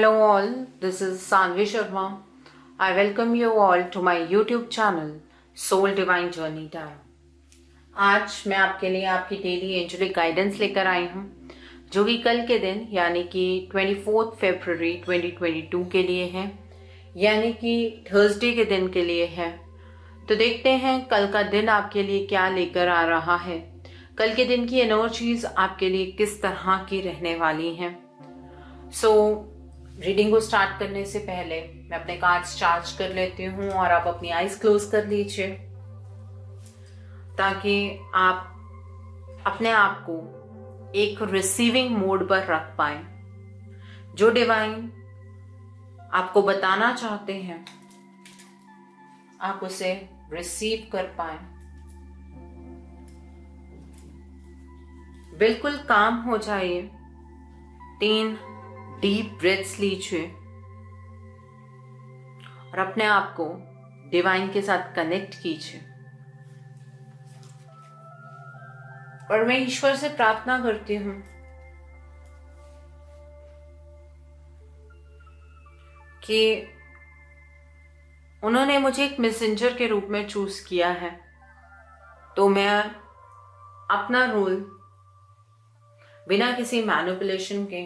Hello all, this is Sanvi Sharma. I welcome you all to my YouTube channel Soul Divine Journey Tarot. आज मैं आपके लिए आपकी daily angelic guidance लेकर आई हूँ जो कि कल के दिन यानी कि 24 फरवरी 2022 के लिए है, यानी कि थर्सडे के दिन के लिए है। तो देखते हैं कल का दिन आपके लिए क्या लेकर आ रहा है। कल के दिन की एनर्जीज आपके लिए किस तरह की रहने वाली हैं। रीडिंग को स्टार्ट करने से पहले मैं अपने कार्ड्स चार्ज कर लेती हूँ और आप अपनी आईज क्लोज कर लीजिए ताकि आप अपने आप को एक रिसीविंग मोड पर रख पाए। जो डिवाइन आपको बताना चाहते हैं आप उसे रिसीव कर पाए। बिल्कुल काम हो जाइए, 3 डीप ब्रेथ्स लीजिए और अपने आप को डिवाइन के साथ कनेक्ट कीजिए। और मैं ईश्वर से प्रार्थना करती हूं कि उन्होंने मुझे एक मैसेंजर के रूप में चूज किया है, तो मैं अपना रोल बिना किसी मैनिपुलेशन के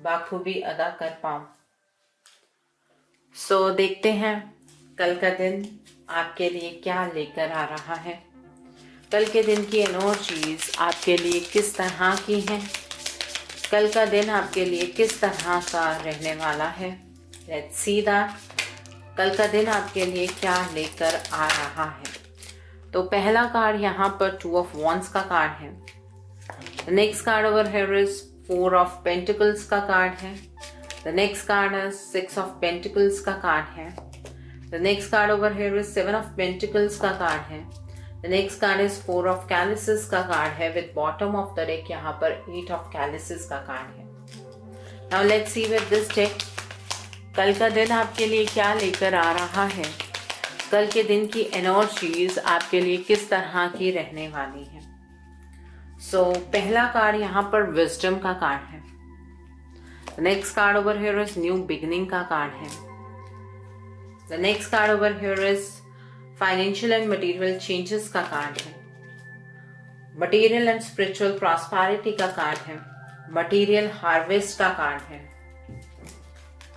बाखूबी अदा कर पाऊं। देखते हैं कल का दिन आपके लिए क्या लेकर आ रहा है। कल के दिन की एनर्जीज आपके लिए किस तरह की हैं। कल का दिन आपके लिए किस तरह का रहने वाला है। लेट्स सी दैट कल का दिन आपके लिए क्या लेकर आ रहा है। तो पहला कार्ड यहाँ पर 2 ऑफ वॉन्ड्स का कार्ड है। The next card over here is 4 of Pentacles का कार्ड है। The next card is 6 of Pentacles का कार्ड है। The next card over here is 7 of Pentacles का कार्ड है। The next card is 4 of Chalices का card है with bottom of the deck यहाँ पर 8 of Chalices का कार्ड है। Now let's see with this deck कल का दिन आपके लिए क्या लेकर आ रहा है। कल के दिन की एनर्जीज आपके लिए किस तरह की रहने वाली है। पहला कार्ड यहाँ पर विजडम का कार्ड है। Next card over here is new beginning का कार्ड है। The next card over here is financial and material changes का कार्ड है। मटेरियल एंड स्पिरिचुअल प्रॉस्पेरिटी का कार्ड है। मटेरियल हार्वेस्ट का कार्ड है।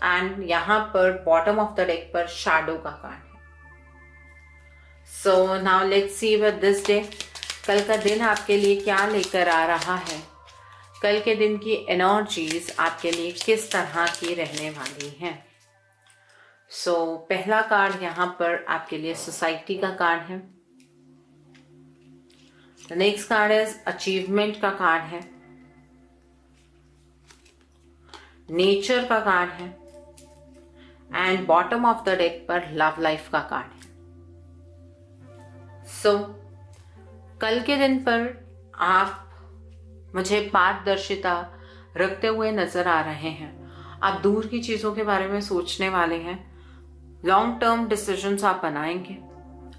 एंड यहाँ पर बॉटम ऑफ द डेक पर शैडो का कार्ड है। So now let's see with this day कल का दिन आपके लिए क्या लेकर आ रहा है। कल के दिन की एनर्जीज आपके लिए किस तरह की रहने वाली हैं। पहला कार्ड यहाँ पर आपके लिए सोसाइटी का कार्ड है। नेक्स्ट कार्ड इज अचीवमेंट का कार्ड है। नेचर का कार्ड है। And bottom of the deck पर लव लाइफ का कार्ड है। कल के दिन पर आप मुझे पारदर्शिता रखते हुए नजर आ रहे हैं। आप दूर की चीजों के बारे में सोचने वाले हैं। लॉन्ग टर्म डिसीजंस आप बनाएंगे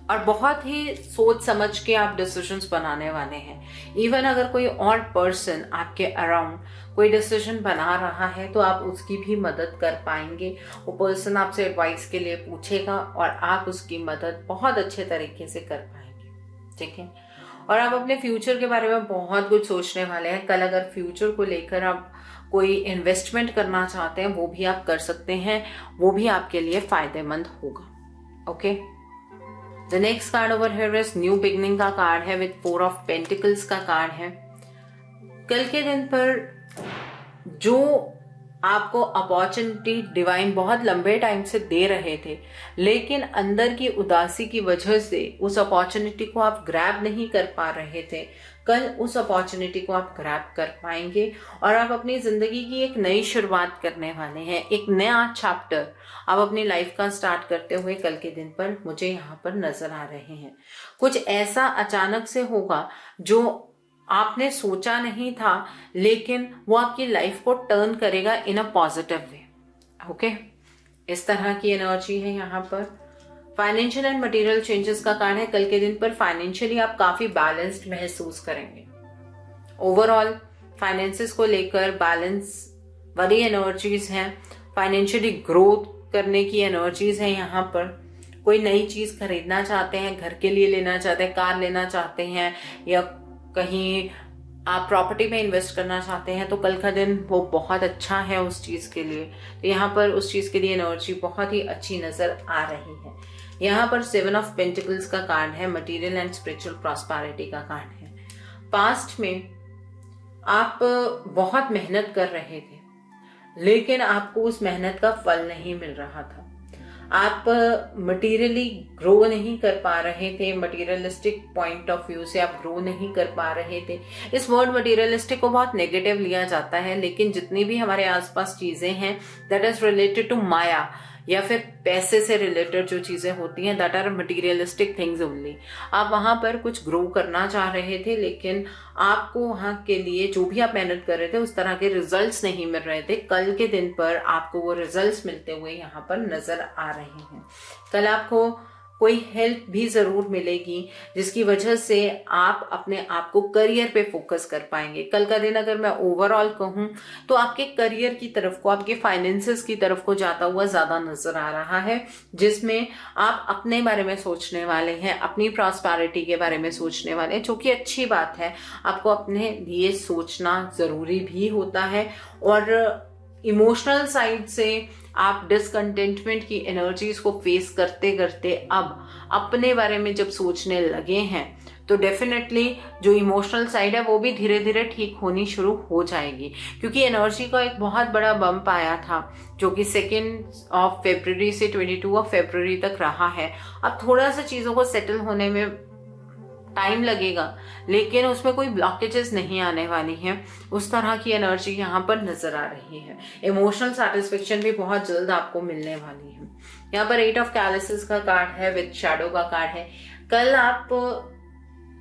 और बहुत ही सोच समझ के आप डिसीजंस बनाने वाले हैं। इवन अगर कोई और पर्सन आपके अराउंड कोई डिसीजन बना रहा है तो आप उसकी भी मदद कर पाएंगे। वो पर्सन आपसे एडवाइस के लिए पूछेगा और आप उसकी मदद बहुत अच्छे तरीके से कर पाएंगे। ठीक है। और आप अपने फ्यूचर के बारे में बहुत कुछ सोचने वाले हैं। कल अगर फ्यूचर को लेकर आप कोई इन्वेस्टमेंट करना चाहते हैं वो भी आप कर सकते हैं, वो भी आपके लिए फायदेमंद होगा। Okay. The next card over here is new beginning का कार्ड है विद 4 ऑफ पेंटिकल्स का कार्ड है। कल के दिन पर जो आपको अपॉर्चुनिटी डिवाइन बहुत लंबे टाइम से दे रहे थे, लेकिन अंदर की उदासी की वजह से उस अपॉर्चुनिटी को आप ग्रैब नहीं कर पा रहे थे, कल उस अपॉर्चुनिटी को आप ग्रैब कर पाएंगे और आप अपनी जिंदगी की एक नई शुरुआत करने वाले हैं। एक नया चैप्टर आप अपनी लाइफ का स्टार्ट करते हुए कल के दिन पर मुझे यहाँ पर नजर आ रहे हैं। कुछ ऐसा अचानक से होगा जो आपने सोचा नहीं था, लेकिन वो आपकी लाइफ को टर्न करेगा इन अ पॉजिटिव वे। ओके, इस तरह की एनर्जी है यहाँ पर। फाइनेंशियल एंड मटेरियल चेंजेस का कार्ड है। कल के दिन पर फाइनेंशियली आप काफी बैलेंस्ड महसूस करेंगे। ओवरऑल फाइनेंसेस को लेकर बैलेंस वाली एनर्जीज हैं। फाइनेंशियली ग्रोथ करने की एनर्जीज है यहाँ पर। कोई नई चीज खरीदना चाहते हैं, घर के लिए लेना चाहते हैं, कार लेना चाहते हैं, या कहीं आप प्रॉपर्टी में इन्वेस्ट करना चाहते हैं, तो कल का दिन वो बहुत अच्छा है उस चीज के लिए। तो यहाँ पर उस चीज के लिए एनर्जी बहुत ही अच्छी नजर आ रही है। यहाँ पर 7 ऑफ पेंटिकल्स का कार्ड है, मटेरियल एंड स्पिरिचुअल प्रॉस्पेरिटी का कार्ड है। पास्ट में आप बहुत मेहनत कर रहे थे, लेकिन आपको उस मेहनत का फल नहीं मिल रहा था। आप मटेरियली ग्रो नहीं कर पा रहे थे, मटेरियलिस्टिक पॉइंट ऑफ व्यू से आप ग्रो नहीं कर पा रहे थे। इस वर्ड मटेरियलिस्टिक को बहुत नेगेटिव लिया जाता है, लेकिन जितनी भी हमारे आसपास चीजें हैं दैट इज रिलेटेड टू माया या फिर पैसे से रिलेटेड जो चीजें होती हैं, that are materialistic things only. आप वहां पर कुछ ग्रो करना चाह रहे थे, लेकिन आपको वहां के लिए जो भी आप मेहनत कर रहे थे उस तरह के रिजल्ट्स नहीं मिल रहे थे। कल के दिन पर आपको वो रिजल्ट्स मिलते हुए यहाँ पर नजर आ रहे हैं। कल आपको कोई हेल्प भी जरूर मिलेगी, जिसकी वजह से आप अपने आप को करियर पे फोकस कर पाएंगे। कल का दिन अगर मैं ओवरऑल कहूँ तो आपके करियर की तरफ को, आपके फाइनेंसेस की तरफ को जाता हुआ ज्यादा नजर आ रहा है, जिसमें आप अपने बारे में सोचने वाले हैं, अपनी प्रॉस्पेरिटी के बारे में सोचने वाले हैं, जो कि अच्छी बात है। आपको अपने लिए सोचना जरूरी भी होता है। और इमोशनल साइड से आप डिसकंटेंटमेंट की एनर्जीज को फेस करते करते अब अपने बारे में जब सोचने लगे हैं, तो डेफिनेटली जो इमोशनल साइड है वो भी धीरे धीरे ठीक होनी शुरू हो जाएगी। क्योंकि एनर्जी का एक बहुत बड़ा बम्प आया था, जो कि 2 ऑफ फरवरी से 22 ऑफ फरवरी तक रहा है। अब थोड़ा सा चीजों को सेटल होने में टाइम लगेगा, लेकिन उसमें कोई ब्लॉकेजेस नहीं आने वाली हैं। उस तरह की एनर्जी यहाँ पर नजर आ रही है। इमोशनल सेटिस्फेक्शन भी बहुत जल्द आपको मिलने वाली है। यहाँ पर 8 ऑफ कैलिसेस का कार्ड है, विद शैडो का कार्ड है। कल आप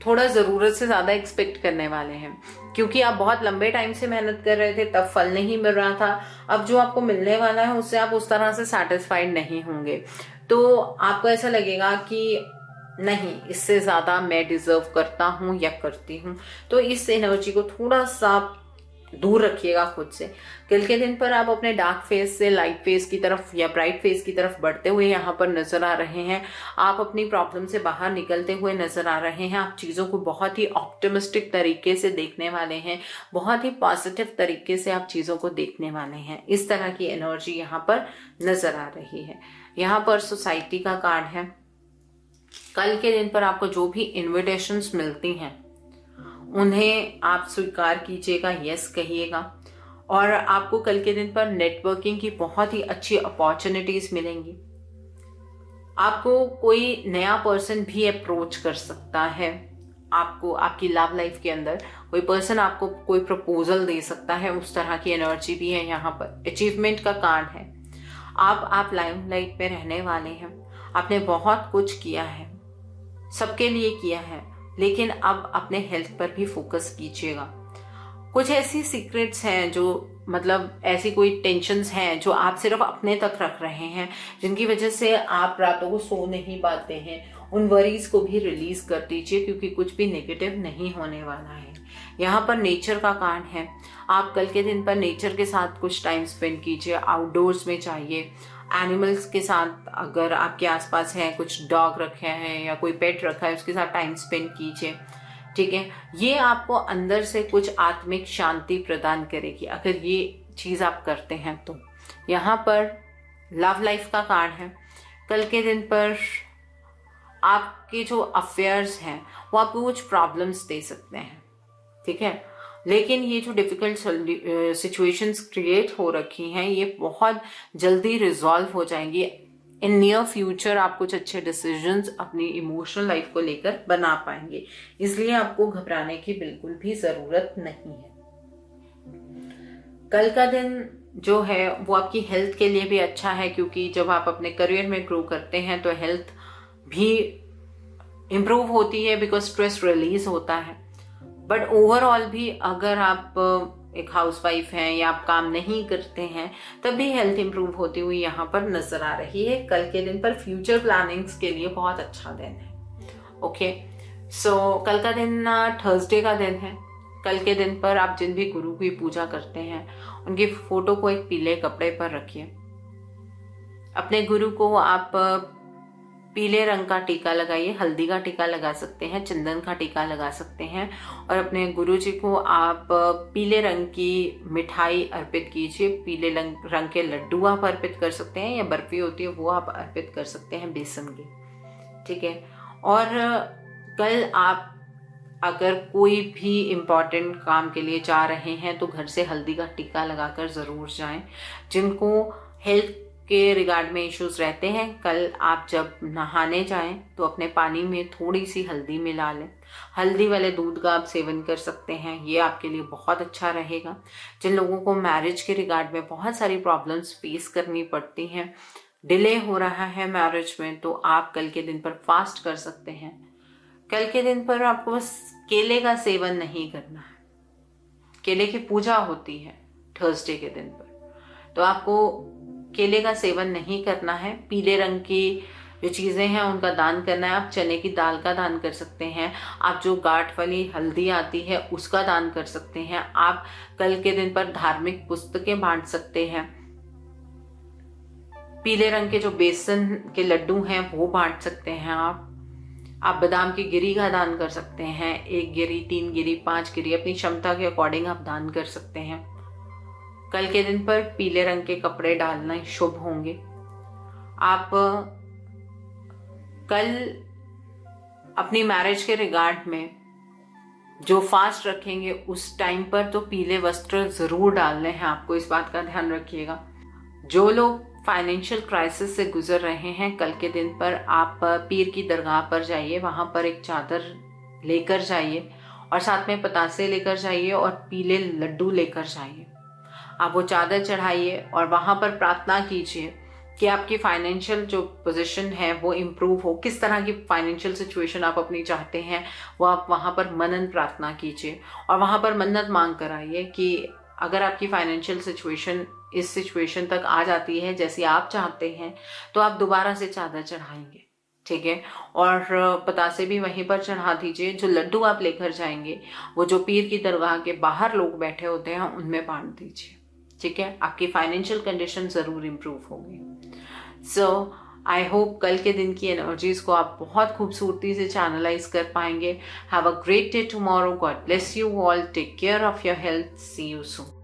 थोड़ा जरूरत से ज्यादा एक्सपेक्ट करने वाले हैं, क्योंकि आप बहुत लंबे टाइम से मेहनत कर रहे थे, तब फल नहीं मिल रहा था। अब जो आपको मिलने वाला है उससे आप उस तरह से सेटिस्फाइड नहीं होंगे। तो आपको ऐसा लगेगा कि नहीं, इससे ज्यादा मैं डिजर्व करता हूं या करती हूं। तो इस एनर्जी को थोड़ा सा दूर रखिएगा खुद से। कल के दिन पर आप अपने डार्क फेस से लाइट फेस की तरफ या ब्राइट फेस की तरफ बढ़ते हुए यहाँ पर नजर आ रहे हैं। आप अपनी प्रॉब्लम से बाहर निकलते हुए नजर आ रहे हैं। आप चीजों को बहुत ही ऑप्टिमिस्टिक तरीके से देखने वाले हैं, बहुत ही पॉजिटिव तरीके से आप चीजों को देखने वाले हैं। इस तरह की एनर्जी यहाँ पर नजर आ रही है। यहाँ पर सोसाइटी का कार्ड है। कल के दिन पर आपको जो भी इनविटेशंस मिलती हैं उन्हें आप स्वीकार कीजिएगा, यस कहिएगा। और आपको कल के दिन पर नेटवर्किंग की बहुत ही अच्छी अपॉर्चुनिटीज मिलेंगी। आपको कोई नया पर्सन भी अप्रोच कर सकता है। आपको आपकी लव लाइफ के अंदर कोई पर्सन आपको कोई प्रपोजल दे सकता है, उस तरह की एनर्जी भी है। यहाँ पर अचीवमेंट का कार्ड है। आप लाइमलाइट में रहने वाले हैं। आपने बहुत कुछ किया है, सबके लिए किया है, लेकिन अब अपने हेल्थ पर भी फोकस कीजिएगा। कुछ ऐसी सीक्रेट्स हैं जो मतलब ऐसी कोई टेंशन्स हैं जो आप सिर्फ अपने तक रख रहे हैं, जिनकी वजह से आप रातों को सो नहीं पाते हैं। उन वरीज को भी रिलीज कर दीजिए, क्योंकि कुछ भी नेगेटिव नहीं होने वाला है। यहाँ पर नेचर का कार्ड है। आप कल के दिन पर नेचर के साथ कुछ टाइम स्पेंड कीजिए, आउटडोर्स में जाइए। एनिमल्स के साथ अगर आपके आसपास है, कुछ डॉग रखे हैं या कोई पेट रखा है, उसके साथ टाइम स्पेंड कीजिए। ठीक है, ये आपको अंदर से कुछ आत्मिक शांति प्रदान करेगी अगर ये चीज आप करते हैं तो। यहाँ पर लव लाइफ का कार्ड है। कल के दिन पर आपके जो अफेयर्स हैं वो आपको कुछ प्रॉब्लम्स दे सकते हैं, ठीक है, लेकिन ये जो डिफिकल्ट सिचुएशंस क्रिएट हो रखी हैं ये बहुत जल्दी रिजॉल्व हो जाएंगी। इन नियर फ्यूचर आप कुछ अच्छे डिसीजंस अपनी इमोशनल लाइफ को लेकर बना पाएंगे, इसलिए आपको घबराने की बिल्कुल भी जरूरत नहीं है। कल का दिन जो है वो आपकी हेल्थ के लिए भी अच्छा है, क्योंकि जब आप अपने करियर में ग्रो करते हैं तो हेल्थ भी इम्प्रूव होती है, बिकॉज स्ट्रेस रिलीज होता है। बट ओवरऑल भी अगर आप एक हाउसवाइफ हैं या आप काम नहीं करते हैं तब भी हेल्थ इंप्रूव होती हुई यहाँ पर नजर आ रही है। कल के दिन पर फ्यूचर प्लानिंग्स के लिए बहुत अच्छा दिन है। ओके, सो कल का दिन थर्सडे का दिन है। कल के दिन पर आप जिन भी गुरु की पूजा करते हैं उनकी फोटो को एक पीले कपड़े पर रखिए। अपने गुरु को आप पीले रंग का टीका लगाइए, हल्दी का टीका लगा सकते हैं, चंदन का टीका लगा सकते हैं और अपने गुरु जी को आप पीले रंग की मिठाई अर्पित कीजिए। पीले रंग के लड्डू आप अर्पित कर सकते हैं या बर्फी होती है वो आप अर्पित कर सकते हैं बेसन की, ठीक है। और कल आप अगर कोई भी इम्पॉर्टेंट काम के लिए जा रहे हैं तो घर से हल्दी का टीका लगाकर ज़रूर जाएं। जिनको हेल्थ के रिगार्ड में इश्यूज रहते हैं, कल आप जब नहाने जाएं तो अपने पानी में थोड़ी सी हल्दी मिला लें। हल्दी वाले दूध का आप सेवन कर सकते हैं, ये आपके लिए बहुत अच्छा रहेगा। जिन लोगों को मैरिज के रिगार्ड में बहुत सारी प्रॉब्लम्स फेस करनी पड़ती हैं, डिले हो रहा है मैरिज में, तो आप कल के दिन पर फास्ट कर सकते हैं। कल के दिन पर आपको बस केले का सेवन नहीं करना है। केले की पूजा होती है थर्सडे के दिन पर, तो आपको केले का सेवन नहीं करना है। पीले रंग की जो चीज़ें हैं उनका दान करना है। आप चने की दाल का दान कर सकते हैं, आप जो गांठ वाली हल्दी आती है उसका दान कर सकते हैं। आप कल के दिन पर धार्मिक पुस्तकें बांट सकते हैं। पीले रंग के जो बेसन के लड्डू हैं वो बांट सकते हैं। आप बादाम की गिरी का दान कर सकते हैं, 1 गिरी, 3 गिरी, 5 गिरी, अपनी क्षमता के अकॉर्डिंग आप दान कर सकते हैं। कल के दिन पर पीले रंग के कपड़े डालना शुभ होंगे। आप कल अपनी मैरिज के रिगार्ड में जो फास्ट रखेंगे उस टाइम पर तो पीले वस्त्र जरूर डालने हैं आपको, इस बात का ध्यान रखिएगा। जो लोग फाइनेंशियल क्राइसिस से गुजर रहे हैं, कल के दिन पर आप पीर की दरगाह पर जाइए, वहां पर एक चादर लेकर जाइए और साथ में पतासे लेकर जाइए और पीले लड्डू लेकर जाइए। आप वो चादर चढ़ाइए और वहां पर प्रार्थना कीजिए कि आपकी फाइनेंशियल जो पोजीशन है वो इम्प्रूव हो। किस तरह की फाइनेंशियल सिचुएशन आप अपनी चाहते हैं वो आप वहां पर मनन प्रार्थना कीजिए और वहां पर मन्नत मांग कर आइए कि अगर आपकी फाइनेंशियल सिचुएशन इस सिचुएशन तक आ जाती है जैसी आप चाहते हैं तो आप दोबारा से चादर चढ़ाएंगे, ठीक है। और पतासे भी वहीं पर चढ़ा दीजिए। जो लड्डू आप लेकर जाएंगे वो जो पीर की दरगाह के बाहर लोग बैठे होते हैं उनमें बांट दीजिए, ठीक है। आपकी फाइनेंशियल कंडीशन जरूर इम्प्रूव होगी। सो आई होप कल के दिन की एनर्जीज को आप बहुत खूबसूरती से चैनलाइज कर पाएंगे। Have a great day tomorrow. God bless you all. Take care of your health. See you soon.